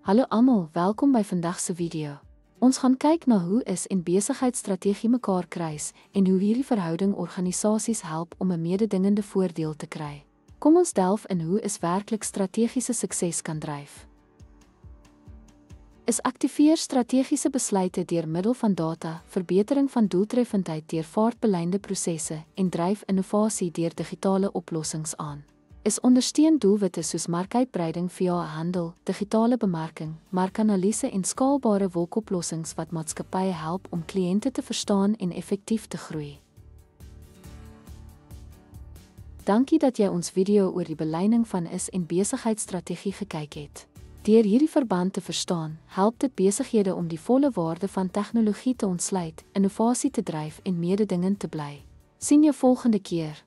Hallo almal, welkom by vandag se video. Ons gaan kyk na hoe is en besigheidsstrategie mekaar kruis en hoe hierdie verhouding organisasies help om 'n mededingende voordeel te kry. Kom ons delf in hoe is werklik strategiese sukses kan dryf. Is aktiveer strategiese besluite deur middel van data, verbetering van doeltreffendheid deur vaartbeleide prosesse en dryf innovasie deur digitale oplossings aan. Is ondersteun doelwitte soos markuitbreiding via handel, digitale bemarking, markanalise en skaalbare wolkoplossings wat maatskappye help om kliënte te verstaan en effektief te groei. Dankie dat jy ons video oor die beleining van is en besigheidsstrategie gekyk het. Deur hierdie verband te verstaan, help dit besighede om die volle waarde van tegnologie te ontsluit, innovasie te dryf en mededingend te bly. Sien jou volgende keer.